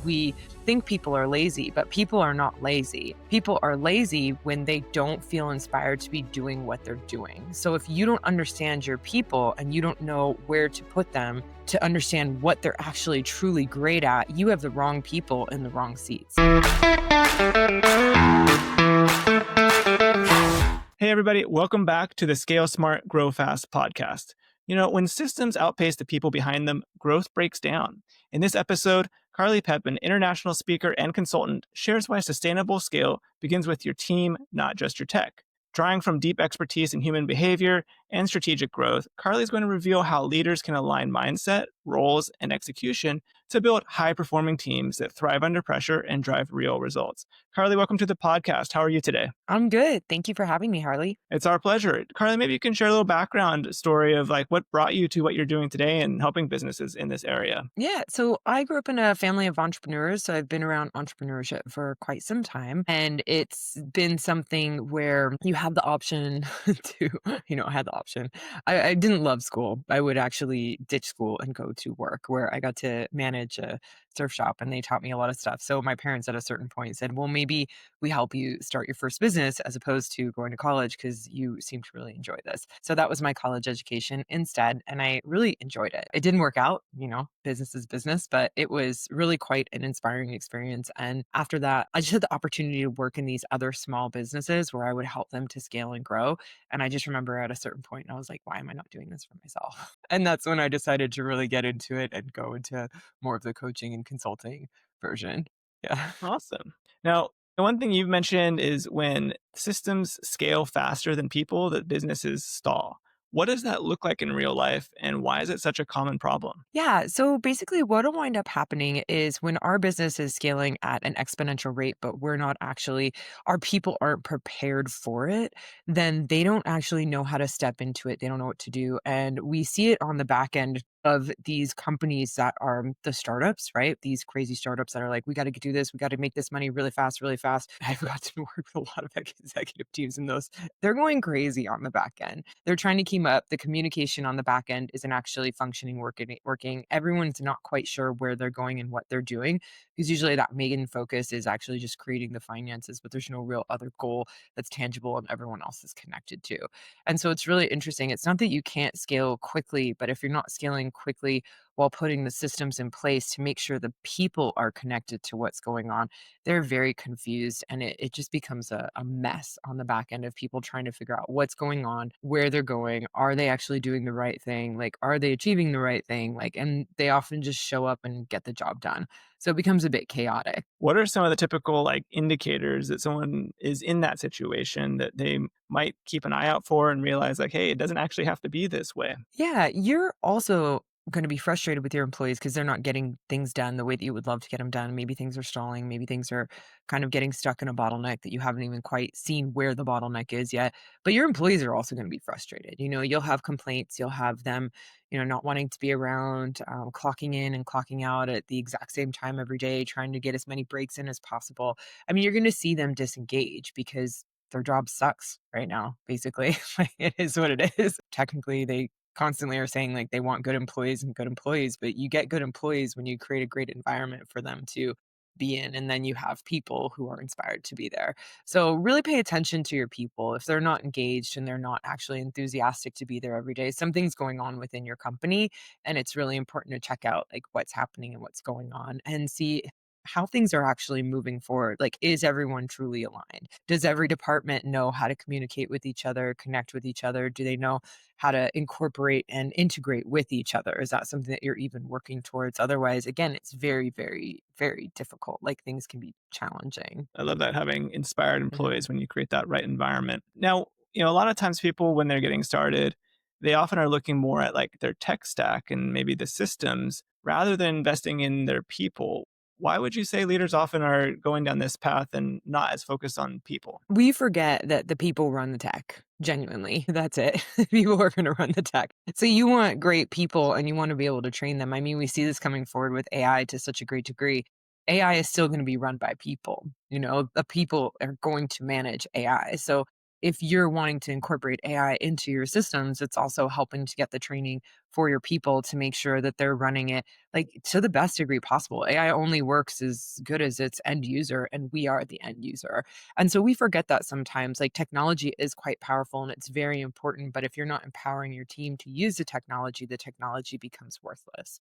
We think people are lazy, but people are not lazy. People are lazy when they don't feel inspired to be doing what they're doing. So if you don't understand your people and you don't know where to put them to understand what they're actually truly great at, you have the wrong people in the wrong seats. Hey, everybody, welcome back to the Scale Smart, Grow Fast podcast. When systems outpace the people behind them, growth breaks down. In this episode, Carly Pepin, international speaker and consultant, shares why sustainable scale begins with your team, not just your tech. Drawing from deep expertise in human behavior and strategic growth, Carly is going to reveal how leaders can align mindset, roles, and execution to build high-performing teams that thrive under pressure and drive real results. Carly, welcome to the podcast. How are you today? I'm good. Thank you for having me, Harley. It's our pleasure. Carly, maybe you can share a little background story of what brought you to what you're doing today and helping businesses in this area. Yeah, so I grew up in a family of entrepreneurs, so I've been around entrepreneurship for quite some time, and it's been something where you have the option to, I had the option. I didn't love school. I would actually ditch school and go to work where I got to manage a surf shop, and they taught me a lot of stuff. So my parents at a certain point said, well, maybe we help you start your first business as opposed to going to college because you seem to really enjoy this. So that was my college education instead, and I really enjoyed it. It didn't work out, business is business, but it was really quite an inspiring experience. And after that, I just had the opportunity to work in these other small businesses where I would help them to scale and grow. And I just remember at a certain point, I was like, why am I not doing this for myself? And that's when I decided to really get into it and go into more of the coaching and consulting version. Yeah. Awesome. Now, the one thing you've mentioned is when systems scale faster than people, that businesses stall. What does that look like in real life, and why is it such a common problem? Yeah. So basically, what'll wind up happening is when our business is scaling at an exponential rate, but our people aren't prepared for it, then they don't actually know how to step into it. They don't know what to do. And we see it on the back end of these companies that are the startups, right? These crazy startups that are like, we got to do this, we got to make this money really fast, really fast. I've got to work with a lot of executive teams in those. They're going crazy on the back end. They're trying to keep up. The communication on the back end isn't actually functioning, working. Everyone's not quite sure where they're going and what they're doing because usually that main focus is actually just creating the finances, but there's no real other goal that's tangible and everyone else is connected to. And so it's really interesting. It's not that you can't scale quickly, but if you're not scaling quickly while putting the systems in place to make sure the people are connected to what's going on, they're very confused. And it just becomes a mess on the back end of people trying to figure out what's going on, where they're going. Are they actually doing the right thing? Like, are they achieving the right thing? And they often just show up and get the job done. So it becomes a bit chaotic. What are some of the typical indicators that someone is in that situation that they might keep an eye out for and realize hey, it doesn't actually have to be this way? Yeah, you're also going to be frustrated with your employees because they're not getting things done the way that you would love to get them done. Maybe things are stalling. Maybe things are kind of getting stuck in a bottleneck that you haven't even quite seen where the bottleneck is yet. But your employees are also going to be frustrated. You'll have complaints. You'll have them, not wanting to be around, clocking in and clocking out at the exact same time every day, trying to get as many breaks in as possible. I mean, you're going to see them disengage because their job sucks right now, basically. It is what it is. Technically, they constantly are saying they want good employees and good employees, but you get good employees when you create a great environment for them to be in, and then you have people who are inspired to be there. So really pay attention to your people. If they're not engaged and they're not actually enthusiastic to be there every day, something's going on within your company, and it's really important to check out what's happening and what's going on and see how things are actually moving forward. Is everyone truly aligned? Does every department know how to communicate with each other, connect with each other? Do they know how to incorporate and integrate with each other? Is that something that you're even working towards? Otherwise, again, it's very, very, very difficult. Things can be challenging. I love that, having inspired Mhm. employees when you create that right environment. Now, a lot of times people, when they're getting started, they often are looking more at their tech stack and maybe the systems rather than investing in their people. Why would you say leaders often are going down this path and not as focused on people? We forget that the people run the tech. Genuinely, that's it. People are going to run the tech. So you want great people and you want to be able to train them. I mean, we see this coming forward with AI to such a great degree. AI is still going to be run by people. The people are going to manage AI. So if you're wanting to incorporate AI into your systems, it's also helping to get the training for your people to make sure that they're running it like to the best degree possible. AI only works as good as its end user, and we are the end user. And so we forget that sometimes. Like technology is quite powerful and it's very important, but if you're not empowering your team to use the technology becomes worthless.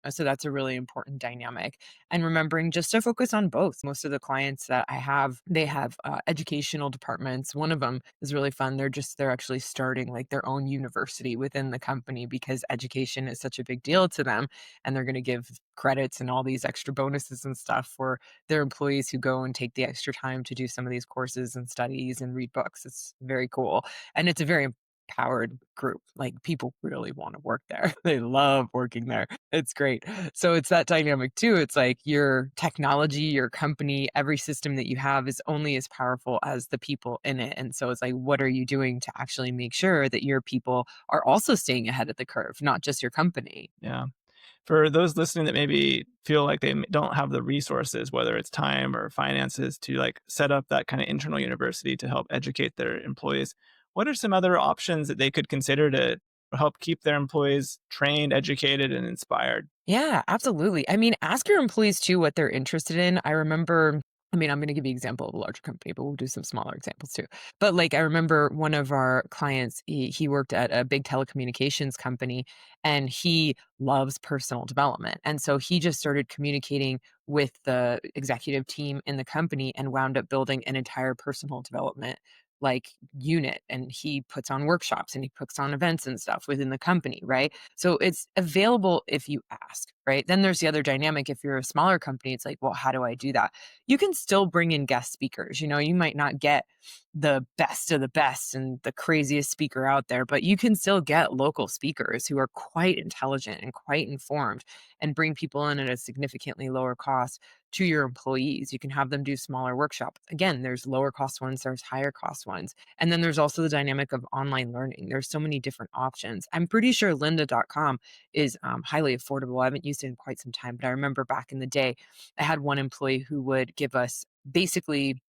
So that's a really important dynamic. And remembering just to focus on both. Most of the clients that I have, they have educational departments. One of them is really fun. They're actually starting like their own university within the company because education is such a big deal to them, and they're going to give credits and all these extra bonuses and stuff for their employees who go and take the extra time to do some of these courses and studies and read books. It's very cool. And it's a very empowered group. Like people really want to work there. They love working there. It's great. So it's that dynamic too. It's like your technology, your company, every system that you have is only as powerful as the people in it. And so it's like, what are you doing to actually make sure that your people are also staying ahead of the curve, not just your company? Yeah. For those listening that maybe feel like they don't have the resources, whether it's time or finances, to like set up that kind of internal university to help educate their employees, what are some other options that they could consider to help keep their employees trained, educated, and inspired? Yeah, absolutely. I mean, ask your employees too what they're interested in. I'm going to give you an example of a larger company, but we'll do some smaller examples too. But like, I remember one of our clients, he worked at a big telecommunications company and he loves personal development. And so he just started communicating with the executive team in the company and wound up building an entire personal development like unit, and he puts on workshops and he puts on events and stuff within the company, right? So it's available if you ask, right? Then there's the other dynamic. If you're a smaller company, it's like, well, how do I do that? You can still bring in guest speakers. You might not get the best of the best and the craziest speaker out there, but you can still get local speakers who are quite intelligent and quite informed and bring people in at a significantly lower cost to your employees. You can have them do smaller workshops. Again, there's lower cost ones, there's higher cost ones. And then there's also the dynamic of online learning. There's so many different options. I'm pretty sure lynda.com is highly affordable. I haven't used it in quite some time, but I remember back in the day, I had one employee who would give us basically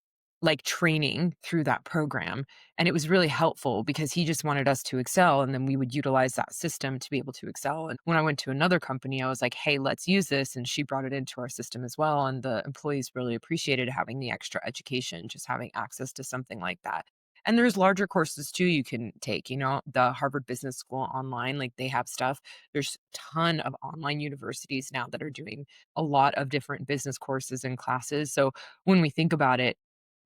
like training through that program. And it was really helpful because he just wanted us to excel. And then we would utilize that system to be able to excel. And when I went to another company, I was like, hey, let's use this. And she brought it into our system as well. And the employees really appreciated having the extra education, just having access to something like that. And there's larger courses too you can take, the Harvard Business School online, like they have stuff. There's a ton of online universities now that are doing a lot of different business courses and classes. So when we think about it,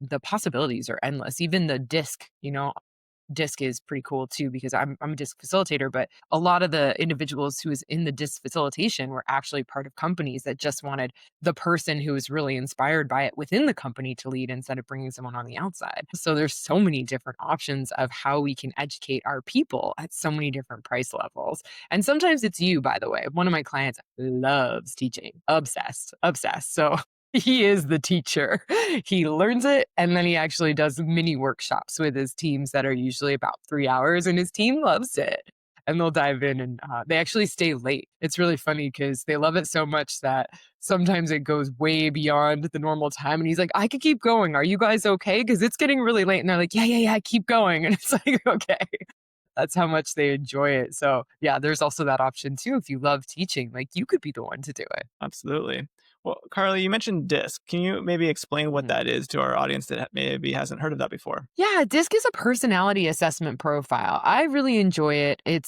the possibilities are endless. Even the disc is pretty cool too because I'm a disc facilitator, but a lot of the individuals who was in the disc facilitation were actually part of companies that just wanted the person who was really inspired by it within the company to lead instead of bringing someone on the outside. So there's so many different options of how we can educate our people at so many different price levels. And sometimes it's you, by the way. One of my clients loves teaching, obsessed, obsessed. So he is the teacher. He learns it, and then he actually does mini workshops with his teams that are usually about 3 hours, and his team loves it. And they'll dive in, and they actually stay late. It's really funny because they love it so much that sometimes it goes way beyond the normal time, and he's like, "I could keep going. Are you guys okay? Because it's getting really late." And they're like, "Yeah, yeah, yeah, keep going." And it's like, "Okay." That's how much they enjoy it. So, yeah, there's also that option too. If you love teaching, like, you could be the one to do it. Absolutely. Well, Carly, you mentioned DISC. Can you maybe explain what Mhm. that is to our audience that maybe hasn't heard of that before? Yeah, DISC is a personality assessment profile. I really enjoy it. I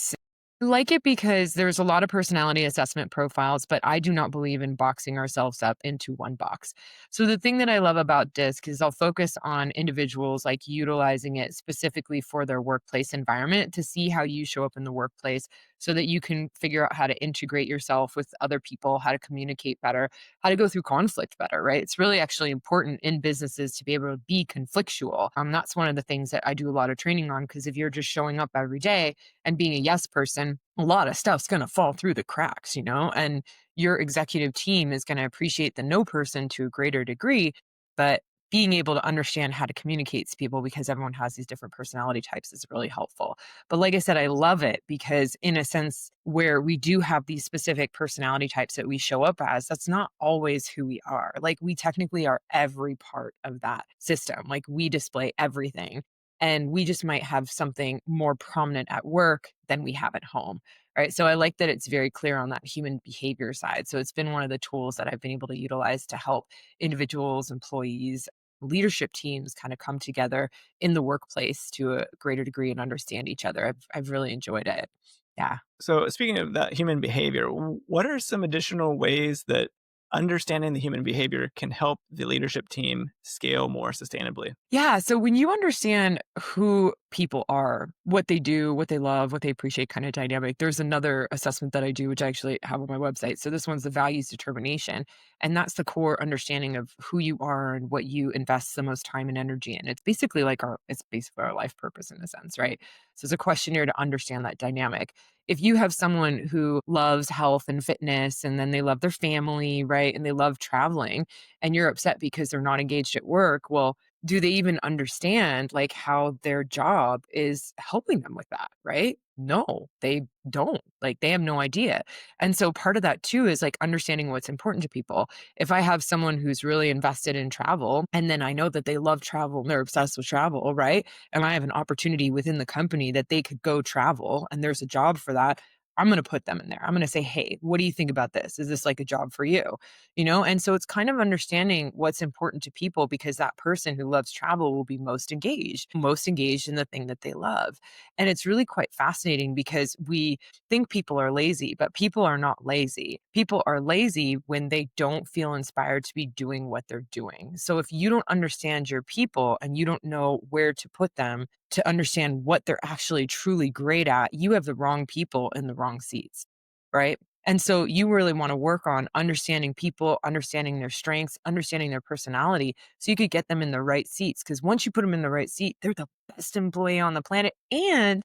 like it because there's a lot of personality assessment profiles, but I do not believe in boxing ourselves up into one box. So the thing that I love about DISC is I'll focus on individuals like utilizing it specifically for their workplace environment to see how you show up in the workplace so that you can figure out how to integrate yourself with other people, how to communicate better, how to go through conflict better, right? It's really actually important in businesses to be able to be conflictual. That's one of the things that I do a lot of training on because if you're just showing up every day and being a yes person, a lot of stuff's going to fall through the cracks. And your executive team is going to appreciate the no person to a greater degree, but being able to understand how to communicate to people because everyone has these different personality types is really helpful. But like I said, I love it because, in a sense, where we do have these specific personality types that we show up as, that's not always who we are. Like, we technically are every part of that system. Like, we display everything. And we just might have something more prominent at work than we have at home. Right. So I like that it's very clear on that human behavior side. So it's been one of the tools that I've been able to utilize to help individuals, employees, leadership teams kind of come together in the workplace to a greater degree and understand each other. I've really enjoyed it. Yeah. So, speaking of that human behavior, what are some additional ways that understanding the human behavior can help the leadership team scale more sustainably? Yeah, so when you understand who people are, what they do, what they love, what they appreciate kind of dynamic, there's another assessment that I do, which I actually have on my website. So this one's the values determination. And that's the core understanding of who you are and what you invest the most time and energy in. It's basically our life purpose in a sense, right? So it's a questionnaire to understand that dynamic. If you have someone who loves health and fitness and then they love their family, right? And they love traveling, and you're upset because they're not engaged at work, well, do they even understand like how their job is helping them with that, right? No, they don't. Like they have no idea. And so part of that too is like understanding what's important to people. If I have someone who's really invested in travel and then I know that they love travel and they're obsessed with travel, right? And I have an opportunity within the company that they could go travel and there's a job for that, I'm going to put them in there. I'm going to say, "Hey, what do you think about this? Is this like a job for you?" And so it's kind of understanding what's important to people because that person who loves travel will be most engaged in the thing that they love. And it's really quite fascinating because we think people are lazy, but people are not lazy. People are lazy when they don't feel inspired to be doing what they're doing. So if you don't understand your people and you don't know where to put them to understand what they're actually truly great at, you have the wrong people in the wrong seats. Right. And so you really want to work on understanding people, understanding their strengths, understanding their personality so you could get them in the right seats. Because once you put them in the right seat, they're the best employee on the planet. And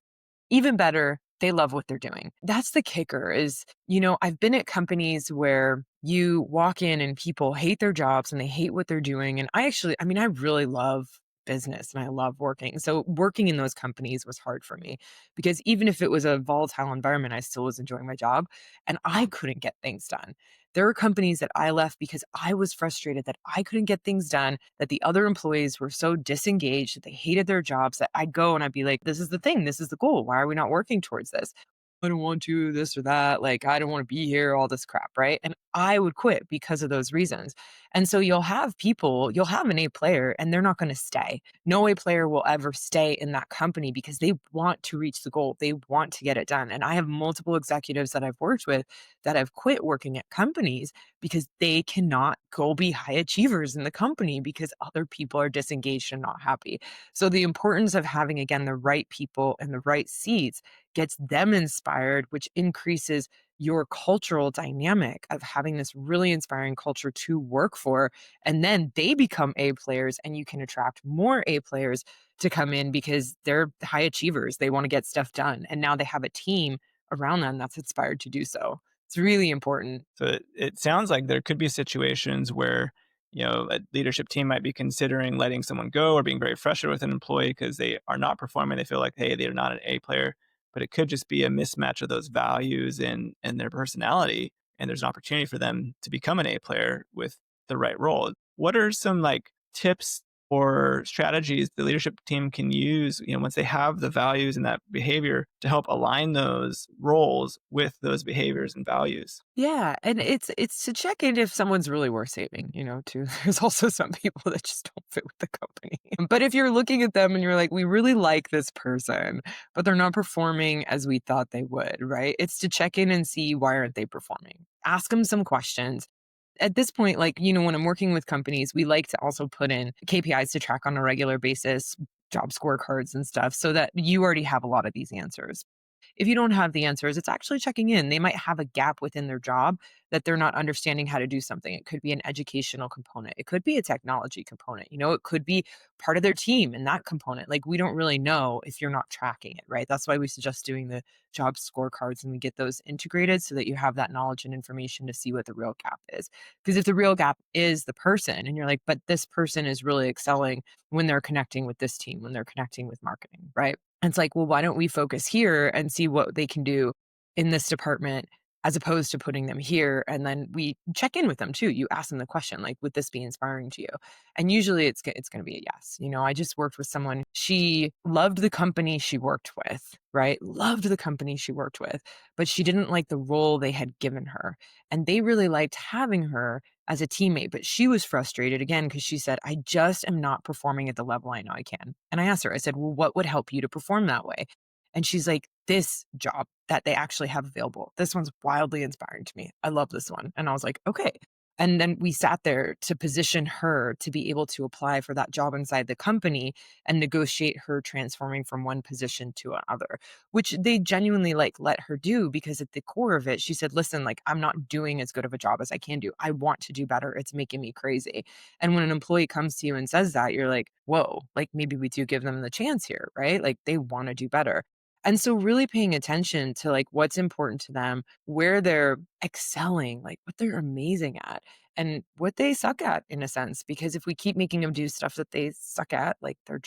even better, they love what they're doing. That's the kicker is, I've been at companies where you walk in and people hate their jobs and they hate what they're doing. And I really love business and I love working. So working in those companies was hard for me because even if it was a volatile environment, I still was enjoying my job and I couldn't get things done. There were companies that I left because I was frustrated that I couldn't get things done, that the other employees were so disengaged, that they hated their jobs, that I'd go and I'd be like, this is the thing, this is the goal. Why are we not working towards this? I don't want to, this or that. Like, I don't want to be here, all this crap. Right. And I would quit because of those reasons. And so you'll have an A player and they're not going to stay. No A player will ever stay in that company because they want to reach the goal. They want to get it done. And I have multiple executives that I've worked with that have quit working at companies because they cannot go be high achievers in the company because other people are disengaged and not happy. So the importance of having, again, the right people in the right seats gets them inspired, which increases your cultural dynamic of having this really inspiring culture to work for. And then they become A players, and you can attract more A players to come in because they're high achievers. They want to get stuff done. And now they have a team around them that's inspired to do so. It's really important. So it sounds like there could be situations where, a leadership team might be considering letting someone go or being very frustrated with an employee because they are not performing. They feel like, hey, they're not an A player, but it could just be a mismatch of those values and their personality. And there's an opportunity for them to become an A player with the right role. What are some like tips or strategies the leadership team can use, once they have the values and that behavior to help align those roles with those behaviors and values? Yeah, and it's to check in if someone's really worth saving, too. There's also some people that just don't fit with the company. But if you're looking at them and you're like, "We really like this person, but they're not performing as we thought they would," right? It's to check in and see why aren't they performing. Ask them some questions. At this point, like, when I'm working with companies, we like to also put in KPIs to track on a regular basis, job scorecards and stuff so that you already have a lot of these answers. If you don't have the answers, it's actually checking in. They might have a gap within their job that they're not understanding how to do something. It could be an educational component. It could be a technology component. It could be part of their team and that component. Like we don't really know if you're not tracking it, right? That's why we suggest doing the job scorecards and we get those integrated so that you have that knowledge and information to see what the real gap is. Because if the real gap is the person and you're like, but this person is really excelling when they're connecting with this team, when they're connecting with marketing, right? And it's like, well, why don't we focus here and see what they can do in this department as opposed to putting them here. And then we check in with them too. You ask them the question, like, would this be inspiring to you? And usually it's going to be a yes. I just worked with someone, she loved the company she worked with, right? Loved the company she worked with, but she didn't like the role they had given her. And they really liked having her as a teammate, but she was frustrated again because she said, I just am not performing at the level I know I can. And I asked her, I said, well, what would help you to perform that way? And she's like, this job that they actually have available, this one's wildly inspiring to me. I love this one. And I was like, okay. And then we sat there to position her to be able to apply for that job inside the company and negotiate her transforming from one position to another, which they genuinely like let her do because at the core of it, she said, listen, like I'm not doing as good of a job as I can do. I want to do better. It's making me crazy. And when an employee comes to you and says that, you're like, whoa, like maybe we do give them the chance here, right? Like they want to do better. And so really paying attention to like what's important to them, where they're excelling, like what they're amazing at and what they suck at in a sense. Because if we keep making them do stuff that they suck at, like they're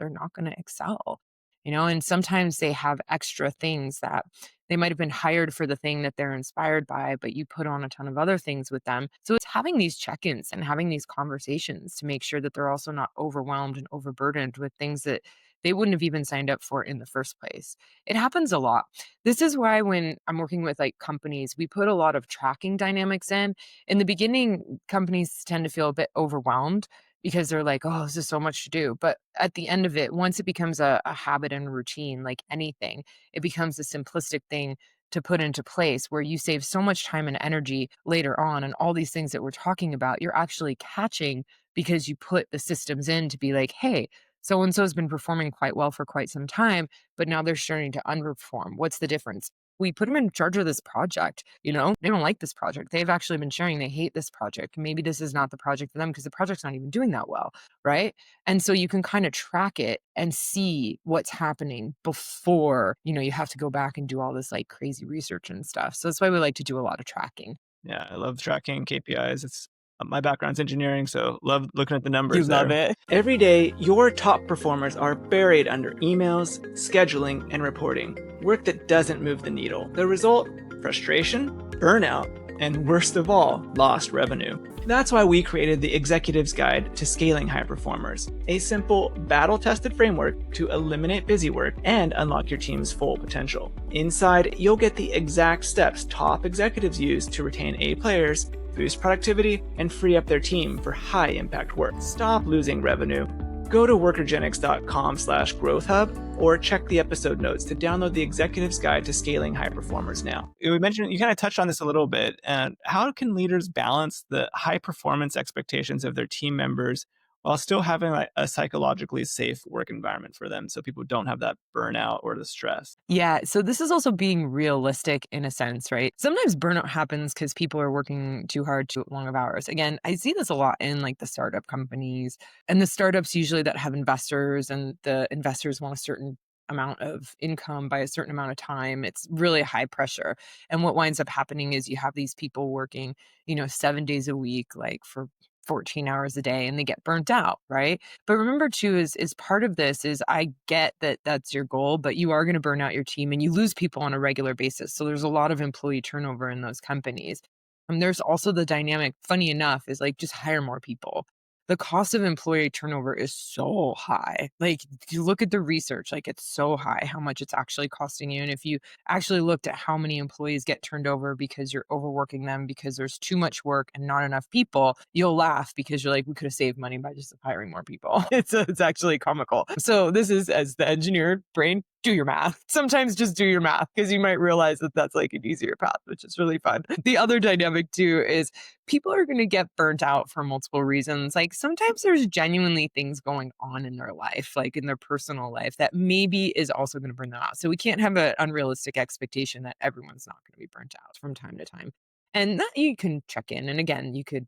not going to excel. And sometimes they have extra things that they might have been hired for the thing that they're inspired by, but you put on a ton of other things with them. So it's having these check-ins and having these conversations to make sure that they're also not overwhelmed and overburdened with things that they wouldn't have even signed up for in the first place. It happens a lot. This is why when I'm working with like companies, we put a lot of tracking dynamics in. In the beginning, companies tend to feel a bit overwhelmed because they're like, oh, this is so much to do. But at the end of it, once it becomes a habit and routine, like anything, it becomes a simplistic thing to put into place where you save so much time and energy later on. And all these things that we're talking about, you're actually catching because you put the systems in to be like, hey, so and so has been performing quite well for quite some time, but now they're starting to underperform. What's the difference? We put them in charge of this project. They don't like this project. They've actually been sharing they hate this project. Maybe this is not the project for them because the project's not even doing that well, right? And so you can kind of track it and see what's happening before, you have to go back and do all this like crazy research and stuff. So that's why we like to do a lot of tracking. Yeah, I love tracking KPIs. It's my background's engineering, so love looking at the You numbers love there. it. Every day, your top performers are buried under emails, scheduling, and reporting. Work that doesn't move the needle. The result? Frustration, burnout, and worst of all, lost revenue. That's why we created the Executive's Guide to Scaling High Performers, a simple, battle-tested framework to eliminate busy work and unlock your team's full potential. Inside, you'll get the exact steps top executives use to retain A players, boost productivity, and free up their team for high-impact work. Stop losing revenue. Go to workergenics.com/growthhub or check the episode notes to download the Executive's Guide to Scaling High Performers now. We mentioned, you kind of touched on this a little bit, and how can leaders balance the high performance expectations of their team members while still having like a psychologically safe work environment for them so people don't have that burnout or the stress? Yeah, so this is also being realistic in a sense, right? Sometimes burnout happens because people are working too hard, too long of hours. Again, I see this a lot in like the startup companies and the startups usually that have investors and the investors want a certain amount of income by a certain amount of time. It's really high pressure. And what winds up happening is you have these people working, 7 days a week, like for 14 hours a day and they get burnt out, right? But remember too is part of this is I get that that's your goal, but you are going to burn out your team and you lose people on a regular basis. So there's a lot of employee turnover in those companies. And there's also the dynamic, funny enough, is like just hire more people. The cost of employee turnover is so high. Like you look at the research, like it's so high how much it's actually costing you. And if you actually looked at how many employees get turned over because you're overworking them because there's too much work and not enough people, you'll laugh because you're like, we could have saved money by just hiring more people. It's actually comical. So this is as the engineer brain, do your math. Sometimes just do your math because you might realize that that's like an easier path, which is really fun. The other dynamic too is people are going to get burnt out for multiple reasons. Like sometimes there's genuinely things going on in their life, like in their personal life, that maybe is also going to burn them out. So we can't have an unrealistic expectation that everyone's not going to be burnt out from time to time. And that you can check in. And again, you could,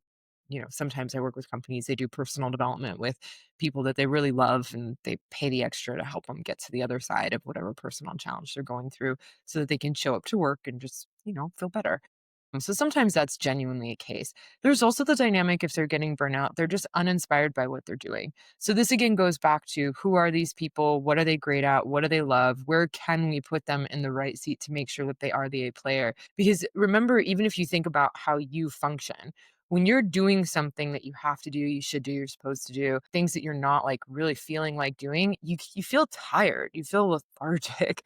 sometimes I work with companies, they do personal development with people that they really love and they pay the extra to help them get to the other side of whatever personal challenge they're going through so that they can show up to work and just, feel better. So sometimes that's genuinely a case. There's also the dynamic if they're getting burnout, they're just uninspired by what they're doing. So this again goes back to who are these people? What are they great at? What do they love? Where can we put them in the right seat to make sure that they are the A player? Because remember, even if you think about how you function, when you're doing something that you have to do, you should do, you're supposed to do, things that you're not like really feeling like doing, you feel tired, you feel lethargic,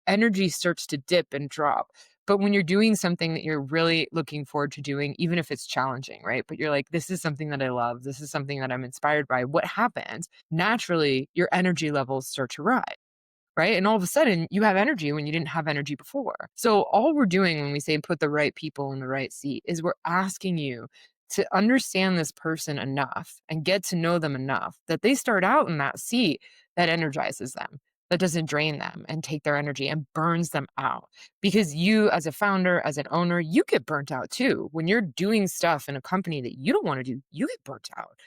energy starts to dip and drop. But when you're doing something that you're really looking forward to doing, even if it's challenging, right? But you're like, this is something that I love. This is something that I'm inspired by. What happens? Naturally, your energy levels start to rise, right? And all of a sudden, you have energy when you didn't have energy before. So, all we're doing when we say put the right people in the right seat is we're asking you to understand this person enough and get to know them enough that they start out in that seat that energizes them, that doesn't drain them and take their energy and burns them out. Because you, as a founder, as an owner, you get burnt out too. When you're doing stuff in a company that you don't want to do, you get burnt out.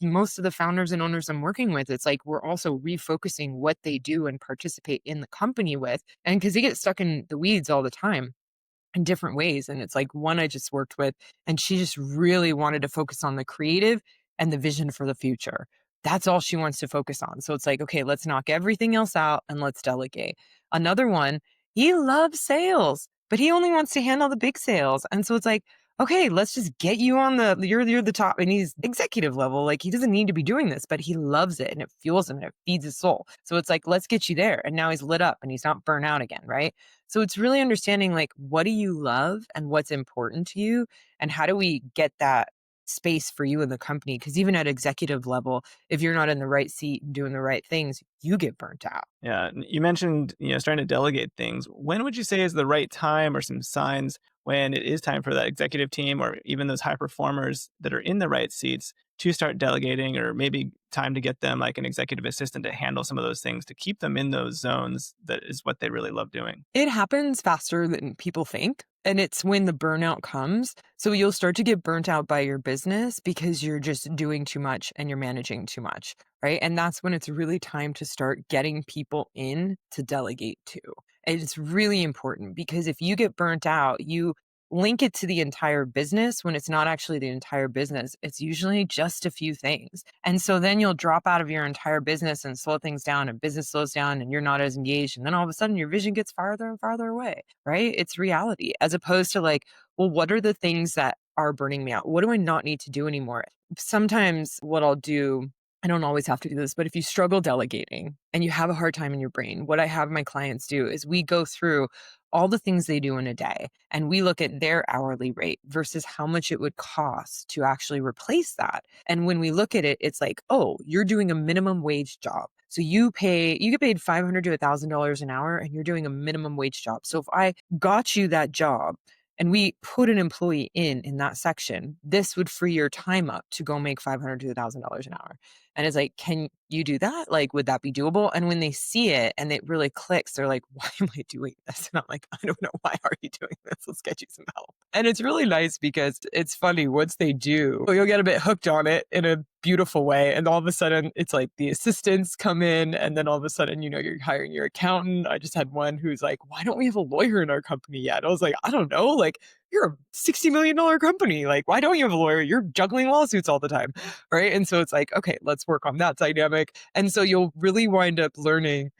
Most of the founders and owners I'm working with, it's like we're also refocusing what they do and participate in the company with. And because they get stuck in the weeds all the time in different ways. And it's like one I just worked with, and she just really wanted to focus on the creative and the vision for the future. That's all she wants to focus on. So it's like, okay, let's knock everything else out and let's delegate. Another one, he loves sales, but he only wants to handle the big sales. And so it's like, okay, let's just get you on you're the top, and he's executive level. Like he doesn't need to be doing this, but he loves it and it fuels him and it feeds his soul. So it's like, let's get you there. And now he's lit up and he's not burnt out again, right? So it's really understanding like what do you love and what's important to you, and how do we get that space for you in the company? Because even at executive level, if you're not in the right seat and doing the right things, you get burnt out. Yeah, you mentioned, starting to delegate things. When would you say is the right time or some signs when it is time for that executive team or even those high performers that are in the right seats to start delegating, or maybe time to get them like an executive assistant to handle some of those things to keep them in those zones that is what they really love doing? It happens faster than people think, and it's when the burnout comes. So you'll start to get burnt out by your business because you're just doing too much and you're managing too much, right? And that's when it's really time to start getting people in to delegate to. And it's really important because if you get burnt out, you link it to the entire business when it's not actually the entire business. It's usually just a few things. And so then you'll drop out of your entire business and slow things down, and business slows down and you're not as engaged. And then all of a sudden your vision gets farther and farther away, right? It's reality as opposed to like, well, what are the things that are burning me out? What do I not need to do anymore? Sometimes what I'll do, I don't always have to do this, but if you struggle delegating and you have a hard time in your brain, what I have my clients do is we go through all the things they do in a day and we look at their hourly rate versus how much it would cost to actually replace that. And when we look at it, it's like, oh, you're doing a minimum wage job. So you get paid 500 to $1,000 an hour and you're doing a minimum wage job. So if I got you that job and we put an employee in that section, this would free your time up to go make 500 to $1,000 an hour. And it's like, can you do that? Like, would that be doable? And when they see it and it really clicks, they're like, why am I doing this? And I'm like, I don't know. Why are you doing this? Let's get you some help. And it's really nice because it's funny. Once they do, you'll get a bit hooked on it in a beautiful way. And all of a sudden, it's like the assistants come in. And then all of a sudden, you're hiring your accountant. I just had one who's like, why don't we have a lawyer in our company yet? I was like, I don't know. Like, you're a $60 million company. Like, why don't you have a lawyer? You're juggling lawsuits all the time. Right. And so it's like, okay, let's work on that dynamic. And so you'll really wind up learning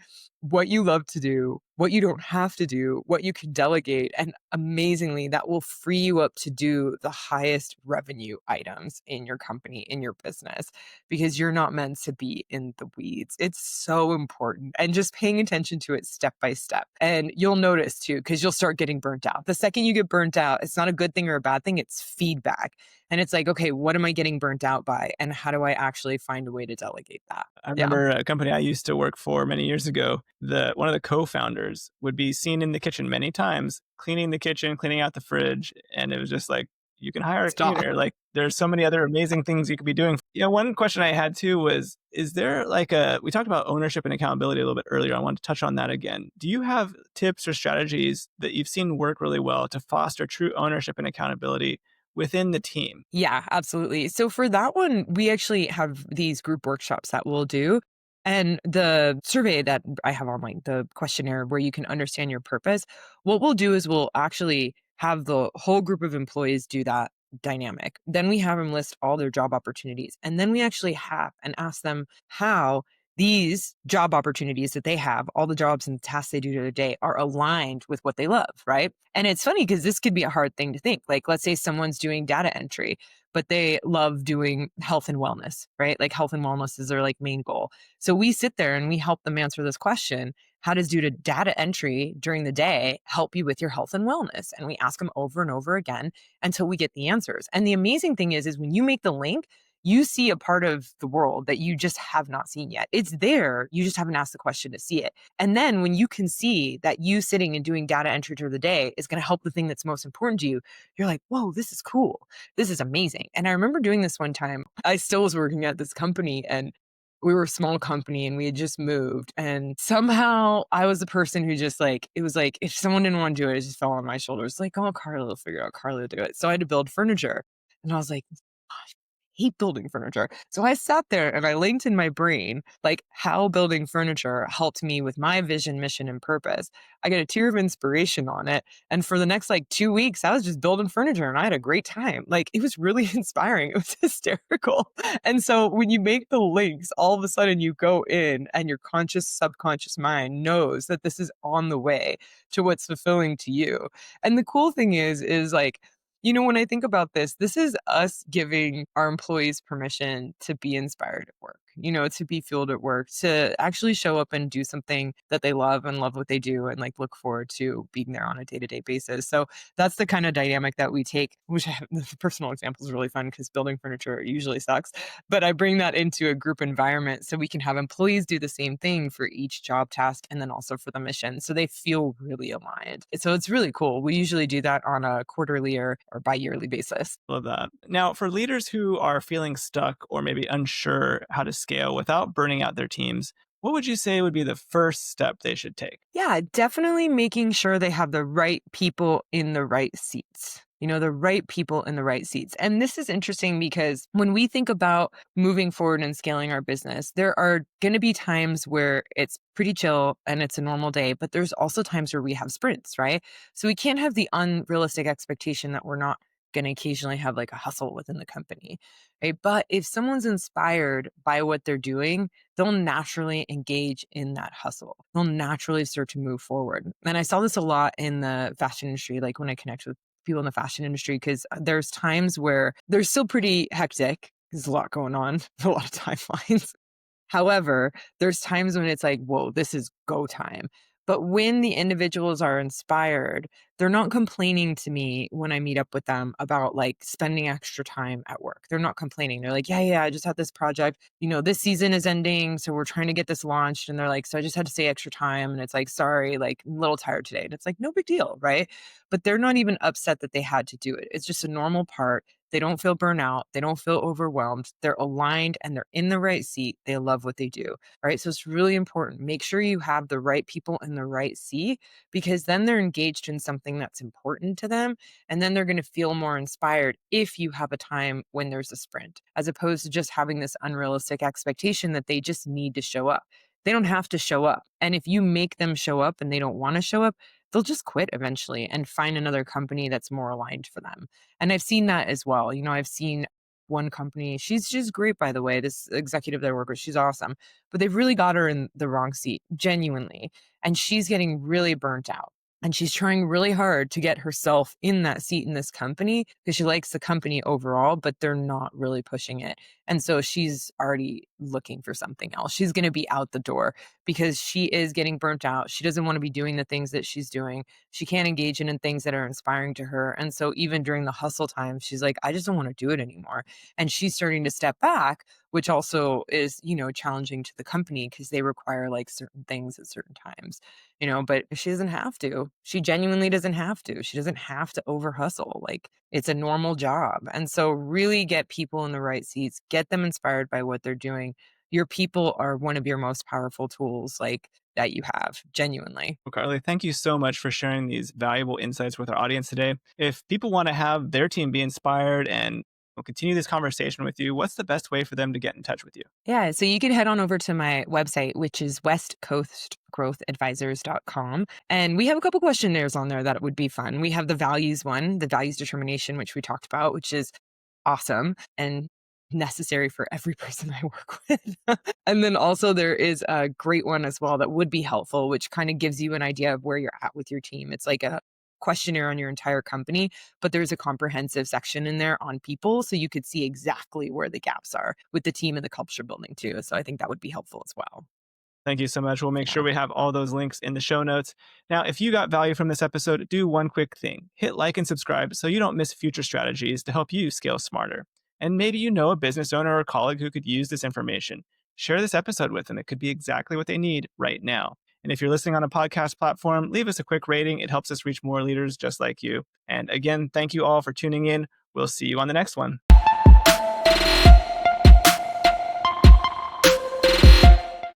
what you love to do, what you don't have to do, what you can delegate. And amazingly, that will free you up to do the highest revenue items in your company, in your business, because you're not meant to be in the weeds. It's so important. And just paying attention to it step by step. And you'll notice too, because you'll start getting burnt out. The second you get burnt out, it's not a good thing or a bad thing, it's feedback. And it's like, okay, what am I getting burnt out by? And how do I actually find a way to delegate that? I Yeah. remember a company I used to work for many years ago. One of the co-founders would be seen in the kitchen many times, cleaning the kitchen, cleaning out the fridge, and it was just like, you can hire a Stop. cleaner. Like, there's so many other amazing things you could be doing. One question I had too was, is there like we talked about ownership and accountability a little bit earlier. I want to touch on that again. Do you have tips or strategies that you've seen work really well to foster true ownership and accountability within the team? Yeah, absolutely. So for that one, we actually have these group workshops that we'll do. And the survey that I have online, the questionnaire where you can understand your purpose, what we'll do is we'll actually have the whole group of employees do that dynamic. Then we have them list all their job opportunities. And then we actually have and ask them how these job opportunities that they have, all the jobs and tasks they do to their day are aligned with what they love, right? And it's funny because this could be a hard thing to think. Like, let's say someone's doing data entry, but they love doing health and wellness, right? Like, health and wellness is their like main goal. So we sit there and we help them answer this question. How does due to data entry during the day help you with your health and wellness? And we ask them over and over again until we get the answers. And the amazing thing is when you make the link, you see a part of the world that you just have not seen yet. It's there. You just haven't asked the question to see it. And then when you can see that you sitting and doing data entry through the day is going to help the thing that's most important to you, you're like, whoa, this is cool. This is amazing. And I remember doing this one time. I still was working at this company and we were a small company and we had just moved. And somehow I was the person who just like, it was like, if someone didn't want to do it, it just fell on my shoulders. Like, oh, Carly will figure it out. Carly will do it. So I had to build furniture. And I was like, gosh, I hate building furniture. So I sat there and I linked in my brain, like how building furniture helped me with my vision, mission, and purpose. I got a tear of inspiration on it. And for the next like 2 weeks, I was just building furniture and I had a great time. Like it was really inspiring. It was hysterical. And so when you make the links, all of a sudden you go in and your conscious, subconscious mind knows that this is on the way to what's fulfilling to you. And the cool thing is like, when I think about this, this is us giving our employees permission to be inspired at work, to be fueled at work, to actually show up and do something that they love and love what they do and like look forward to being there on a day to day basis. So that's the kind of dynamic that we take, which the personal example is really fun because building furniture usually sucks. But I bring that into a group environment so we can have employees do the same thing for each job task and then also for the mission. So they feel really aligned. So it's really cool. We usually do that on a quarterly or bi-yearly basis. Love that. Now, for leaders who are feeling stuck or maybe unsure how to scale without burning out their teams, what would you say would be the first step they should take? Yeah, definitely making sure they have the right people in the right seats. The right people in the right seats. And this is interesting because when we think about moving forward and scaling our business, there are going to be times where it's pretty chill and it's a normal day, but there's also times where we have sprints, right? So we can't have the unrealistic expectation that we're not going to occasionally have like a hustle within the company, right? But if someone's inspired by what they're doing, they'll naturally engage in that hustle. They'll naturally start to move forward. And I saw this a lot in the fashion industry, like when I connect with people in the fashion industry, because there's times where they're still pretty hectic. There's a lot going on, a lot of timelines. However, there's times when it's like, whoa, this is go time. But when the individuals are inspired, they're not complaining to me when I meet up with them about like spending extra time at work. They're not complaining. They're like, yeah, I just had this project. This season is ending. So we're trying to get this launched. And they're like, so I just had to stay extra time. And it's like, sorry, like I'm a little tired today. And it's like, no big deal. Right. But they're not even upset that they had to do it. It's just a normal part. They don't feel burnout. They don't feel overwhelmed. They're aligned and they're in the right seat. They love what they do. Right. So it's really important. Make sure you have the right people in the right seat because then they're engaged in something that's important to them. And then they're going to feel more inspired if you have a time when there's a sprint, as opposed to just having this unrealistic expectation that they just need to show up. They don't have to show up. And if you make them show up and they don't want to show up, they'll just quit eventually and find another company that's more aligned for them. And I've seen that as well. I've seen one company, she's great, by the way, this executive that I work with, she's awesome, but they've really got her in the wrong seat, genuinely. And she's getting really burnt out. And she's trying really hard to get herself in that seat in this company because she likes the company overall, but they're not really pushing it. And so she's already looking for something else. She's going to be out the door because she is getting burnt out. She doesn't want to be doing the things that she's doing. She can't engage in things that are inspiring to her. And so even during the hustle time, she's like, I just don't want to do it anymore. And she's starting to step back, which also is, challenging to the company because they require like certain things at certain times, but she doesn't have to. She genuinely doesn't have to. She doesn't have to over hustle. Like it's a normal job. And so really get people in the right seats, get them inspired by what they're doing. Your people are one of your most powerful tools, like that you have, genuinely. Well, Carly, thank you so much for sharing these valuable insights with our audience today. If people want to have their team be inspired and We'll continue this conversation with you. What's the best way for them to get in touch with you? Yeah, so you can head on over to my website, which is westcoastgrowthadvisors.com. And we have a couple questionnaires on there that would be fun. We have the values one, the values determination, which we talked about, which is awesome and necessary for every person I work with. And then also there is a great one as well that would be helpful, which kind of gives you an idea of where you're at with your team. It's like a questionnaire on your entire company, but there's a comprehensive section in there on people. So you could see exactly where the gaps are with the team and the culture building too. So I think that would be helpful as well. Thank you so much. We'll make Yeah. sure we have all those links in the show notes. Now, if you got value from this episode, do one quick thing: hit like and subscribe so you don't miss future strategies to help you scale smarter. And maybe you know a business owner or colleague who could use this information. Share this episode with them. It could be exactly what they need right now. And if you're listening on a podcast platform, leave us a quick rating. It helps us reach more leaders just like you. And again, thank you all for tuning in. We'll see you on the next one.